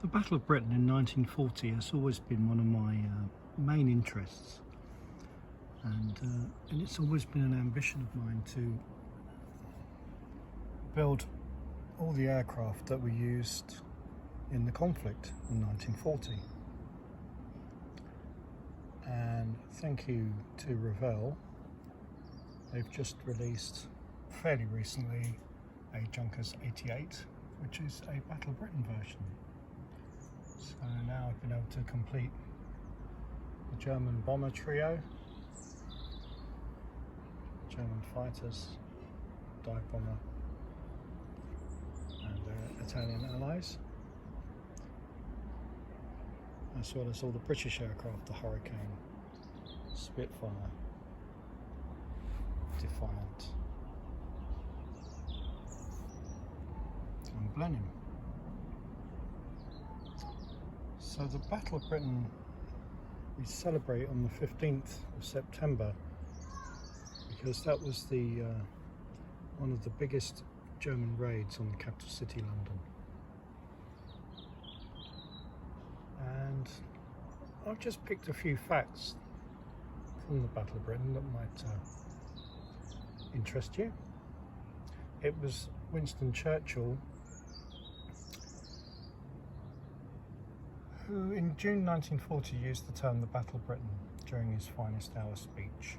The Battle of Britain in 1940 has always been one of my main interests, and it's always been an ambition of mine to build all the aircraft that were used in the conflict in 1940. And thank you to Revell, they've just released fairly recently a Junkers 88, which is a Battle of Britain version. So now I've been able to complete the German bomber trio, German fighters, dive bomber, and their Italian allies, as well as all the British aircraft, the Hurricane, Spitfire, Defiant, and Blenheim. So the Battle of Britain we celebrate on the 15th of September because that was the one of the biggest German raids on the capital city, London. And I've just picked a few facts from the Battle of Britain that might interest you. It was Winston Churchill who in June 1940 used the term the Battle of Britain during his finest hour speech,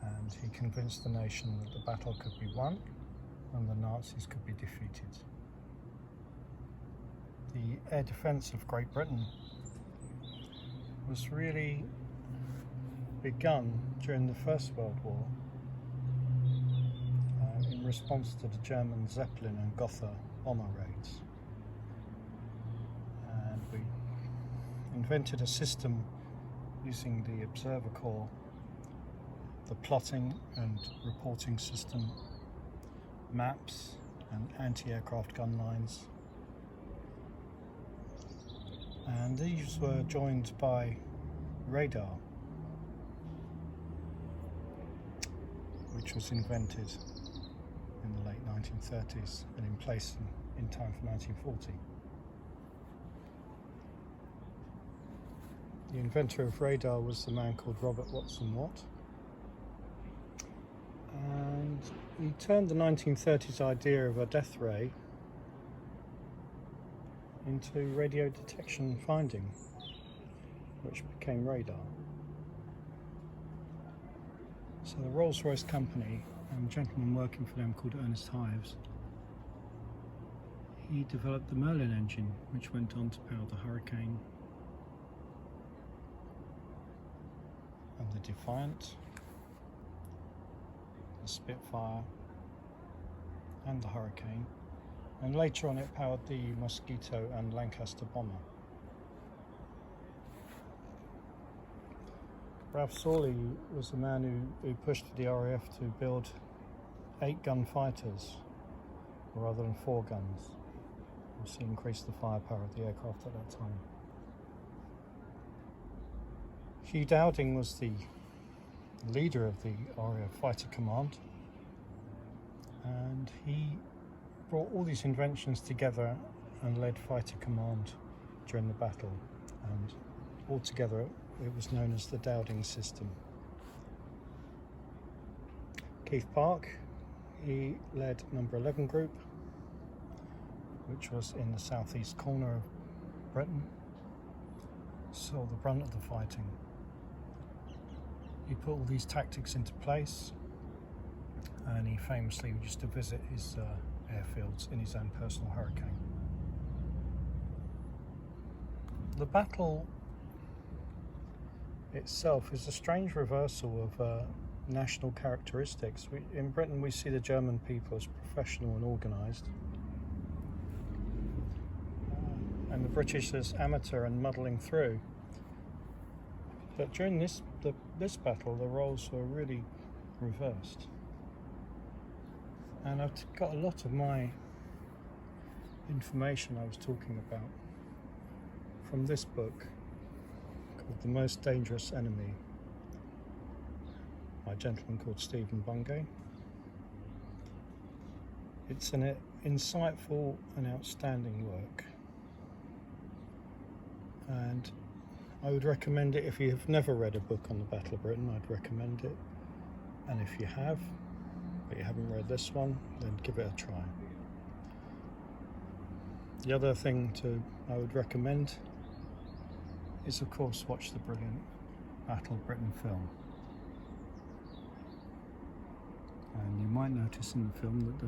and he convinced the nation that the battle could be won and the Nazis could be defeated. The air defence of Great Britain was really begun during the First World War in response to the German Zeppelin and Gotha bomber raids. And we invented a system using the Observer Corps, the plotting and reporting system, maps and anti-aircraft gun lines. And these were joined by radar, which was invented in the late 1930s and in place in time for 1940. The inventor of radar was the man called Robert Watson Watt, and he turned the 1930s idea of a death ray into radio detection finding, which became radar. So the Rolls-Royce company and a gentleman working for them called Ernest Hives, he developed the Merlin engine, which went on to power the Hurricane and the Defiant, the Spitfire and the Hurricane, and later on it powered the Mosquito and Lancaster bomber. Ralph Sawley was the man who pushed the RAF to build 8-gun fighters rather than 4 guns, which increased the firepower of the aircraft at that time. Hugh Dowding was the leader of the RAF Fighter Command, and he brought all these inventions together and led Fighter Command during the battle, and altogether it was known as the Dowding system. Keith Park, he led number 11 group, which was in the southeast corner of Britain, saw the brunt of the fighting. He put all these tactics into place, and he famously used to visit his airfields in his own personal Hurricane. The battle itself is a strange reversal of national characteristics. In Britain we see the German people as professional and organised, and the British as amateur and muddling through. But during this battle the roles were really reversed. And I've got a lot of my information I was talking about from this book called The Most Dangerous Enemy by a gentleman called Stephen Bungay. It's an insightful and outstanding work, and I would recommend it. If you have never read a book on the Battle of Britain, I'd recommend it, and if you have but you haven't read this one, then give it a try. The other thing I would recommend is, of course, watch the brilliant Battle of Britain film. And you might notice in the film that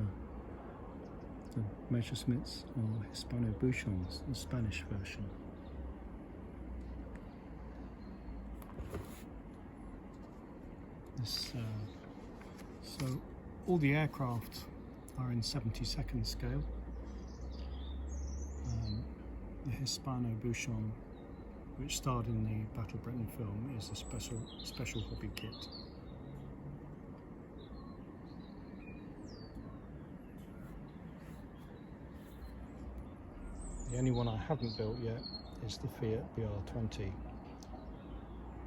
the Messerschmitts are Hispano-Bouchons, the Spanish version. So all the aircraft are in 72nd scale. The Hispano-Bouchon, which starred in the Battle of Britain film, is a special hobby kit. The only one I haven't built yet is the Fiat BR20,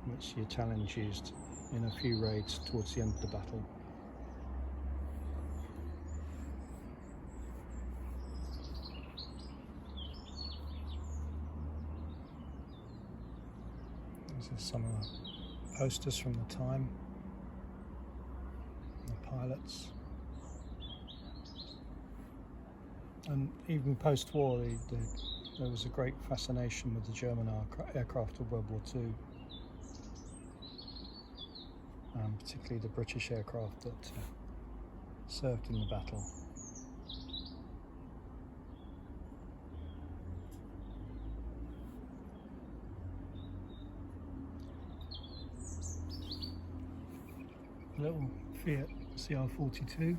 which the Italians used in a few raids towards the end of the battle. These are some of the posters from the time, the pilots. And even post-war, there was a great fascination with the German aircraft of World War II, particularly the British aircraft that served in the battle. Little Fiat CR42.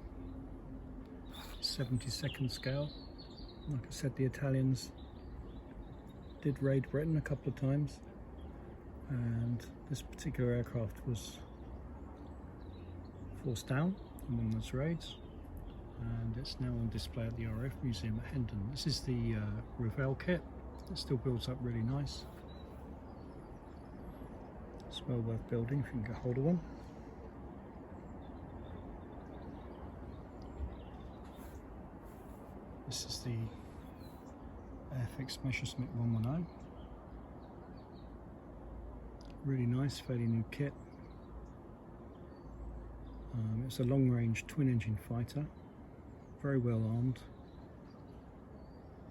72nd scale. Like I said, the Italians did raid Britain a couple of times, and this particular aircraft was forced down in one of those raids, and it's now on display at the RAF Museum at Hendon. This is the Revell kit. It still builds up really nice. It's well worth building if you can get hold of one. This is the Airfix Messerschmitt 110. Really nice, fairly new kit. It's a long-range twin-engine fighter, very well armed.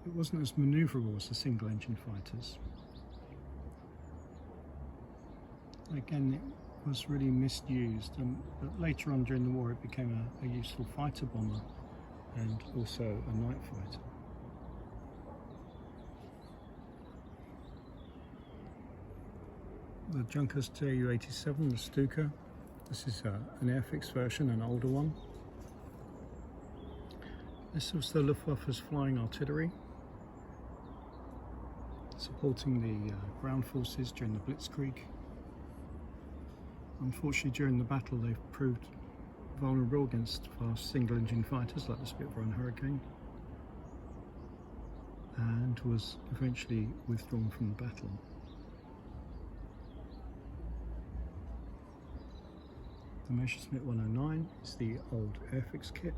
It wasn't as manoeuvrable as the single-engine fighters. Again, it was really misused, but later on during the war it became a useful fighter bomber and also a night fighter. The Junkers Tu-87, the Stuka. This is an Airfix version, an older one. This was the Luftwaffe's flying artillery, supporting the ground forces during the Blitzkrieg. Unfortunately, during the battle they've proved vulnerable against fast single-engine fighters like the Spitfire and Hurricane, and was eventually withdrawn from the battle. The Messerschmitt 109 is the old Airfix kit,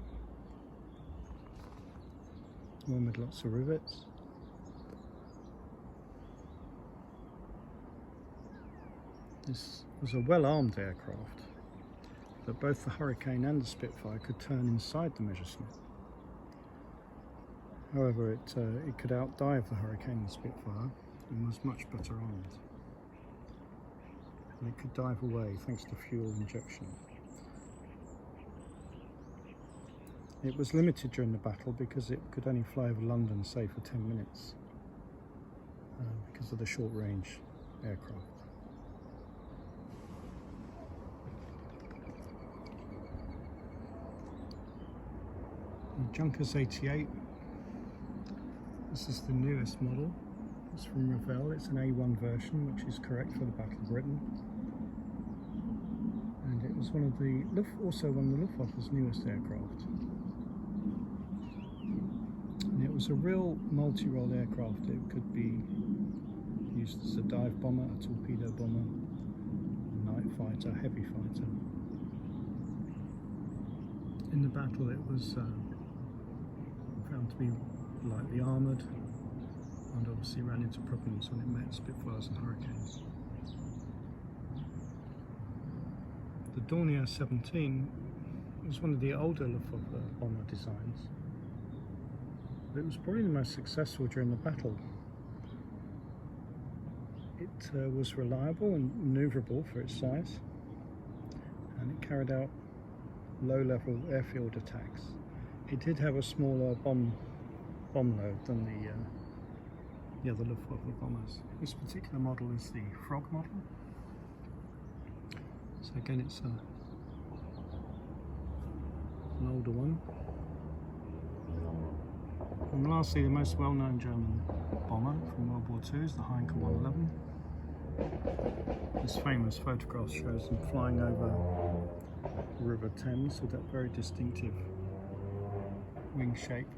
one with lots of rivets. This was a well-armed aircraft, but both the Hurricane and the Spitfire could turn inside the Messerschmitt. However, it could outdive the Hurricane and Spitfire and was much better armed. And it could dive away thanks to fuel injection. It was limited during the battle because it could only fly over London, say, for 10 minutes because of the short range aircraft. The Junkers 88. This is the newest model. It's from Revell. It's an A1 version, which is correct for the Battle of Britain. And it was also one of the Luftwaffe's newest aircraft. And it was a real multi-role aircraft. It could be used as a dive bomber, a torpedo bomber, a night fighter, heavy fighter. In the battle it was found to be lightly armoured, under obviously ran into problems when it met Spitfires and Hurricanes. The Dornier 17 was one of the older Luftwaffe bomber designs. It was probably the most successful during the battle. It was reliable and manoeuvrable for its size, and it carried out low-level airfield attacks. It did have a smaller bomb load than the other Luftwaffe bombers. This particular model is the Frog model. So again, it's an older one. And lastly, the most well-known German bomber from World War II is the Heinkel 111. This famous photograph shows them flying over the River Thames with that very distinctive wing shape.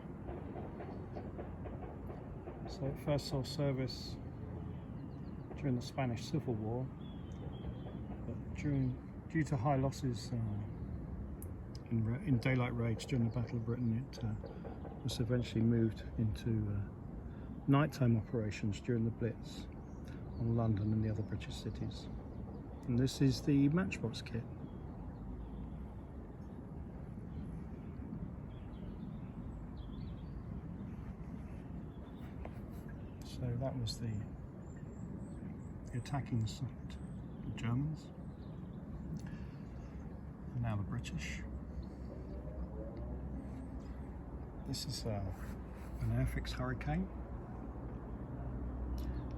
So it first saw service during the Spanish Civil War, but due to high losses in daylight raids during the Battle of Britain, it was eventually moved into nighttime operations during the Blitz on London and the other British cities. And this is the Matchbox kit. So that was the attacking side, the Germans, and now the British. This is an Airfix Hurricane.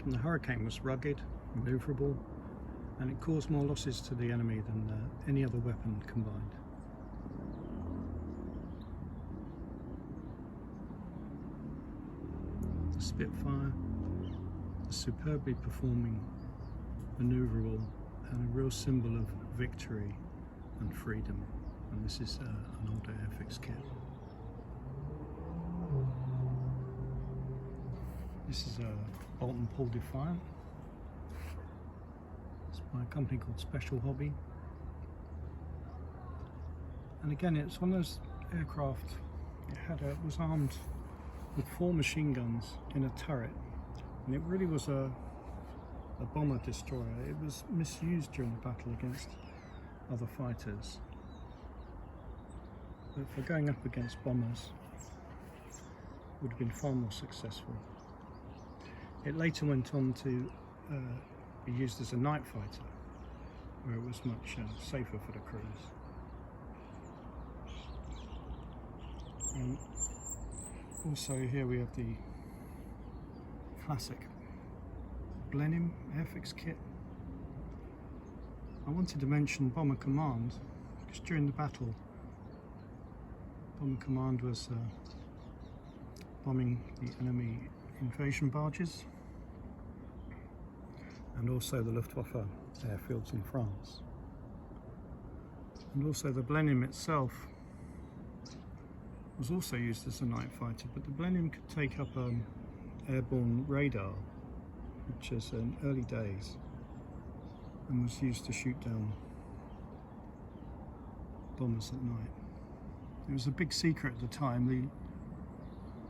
And the Hurricane was rugged, maneuverable, and it caused more losses to the enemy than any other weapon combined. The Spitfire, a superbly performing, maneuverable, and a real symbol of victory and freedom. And this is an older Airfix kit. This is a Bolton Paul Defiant. It's by a company called Special Hobby. And again, it's one of those aircraft. It was armed with 4 machine guns in a turret, and it really was a bomber destroyer. It was misused during the battle against other fighters, but for going up against bombers, it would have been far more successful. It later went on to be used as a night fighter, where it was much safer for the crews. And also here we have the classic Blenheim Airfix kit. I wanted to mention Bomber Command because during the battle, Bomber Command was bombing the enemy invasion barges and also the Luftwaffe airfields in France. And also the Blenheim itself was also used as a night fighter, but the Blenheim could take up airborne radar, which is in early days, and was used to shoot down bombers at night. It was a big secret at the time.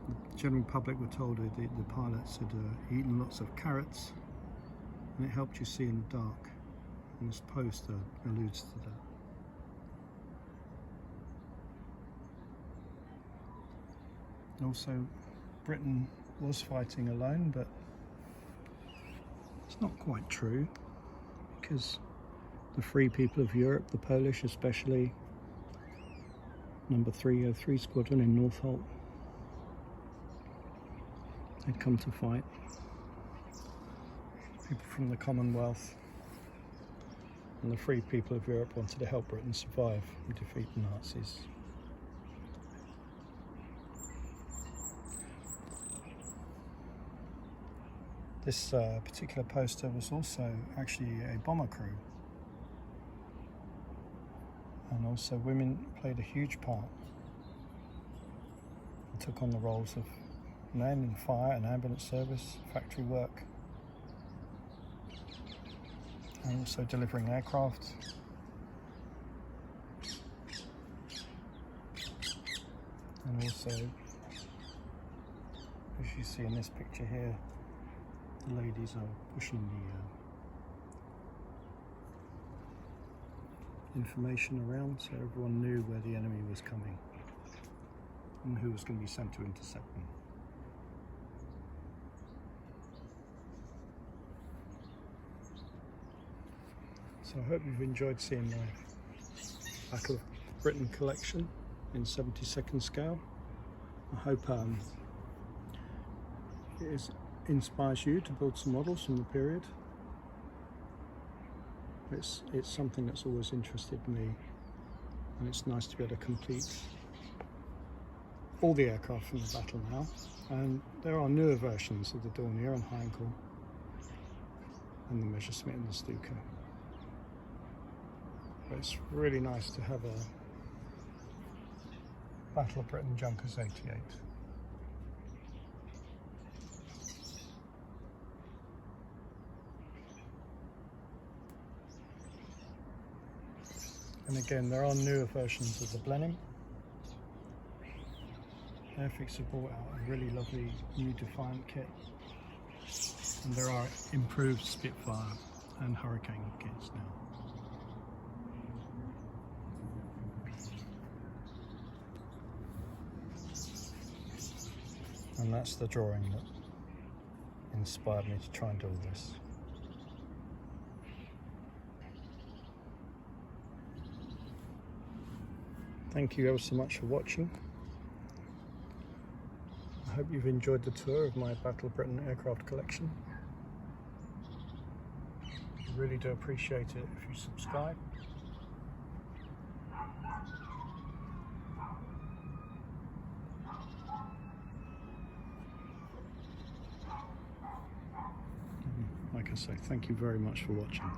The general public were told that the pilots had eaten lots of carrots, and it helped you see in the dark, and this poster alludes to that. Also, Britain was fighting alone, but it's not quite true, because the Free People of Europe, the Polish especially, number 303 Squadron in Northolt, had come to fight. People from the Commonwealth and the Free People of Europe wanted to help Britain survive and defeat the Nazis. This particular poster was also actually a bomber crew, and also women played a huge part and took on the roles of men in fire and ambulance service, factory work, and also delivering aircraft. And also, as you see in this picture here, The ladies are pushing the information around so everyone knew where the enemy was coming and who was going to be sent to intercept them. So I hope you've enjoyed seeing my Battle of Britain collection in 70-second scale. I hope it inspires you to build some models from the period. It's something that's always interested me, and it's nice to be able to complete all the aircraft from the battle now. And there are newer versions of the Dornier and Heinkel and the Messerschmitt and the Stuka. But it's really nice to have a Battle of Britain Junkers 88. And again, there are newer versions of the Blenheim. Airfix have brought out a really lovely new Defiant kit. And there are improved Spitfire and Hurricane kits now. And that's the drawing that inspired me to try and do all this. Thank you ever so much for watching. I hope you've enjoyed the tour of my Battle of Britain aircraft collection. I really do appreciate it if you subscribe. Like I say, thank you very much for watching.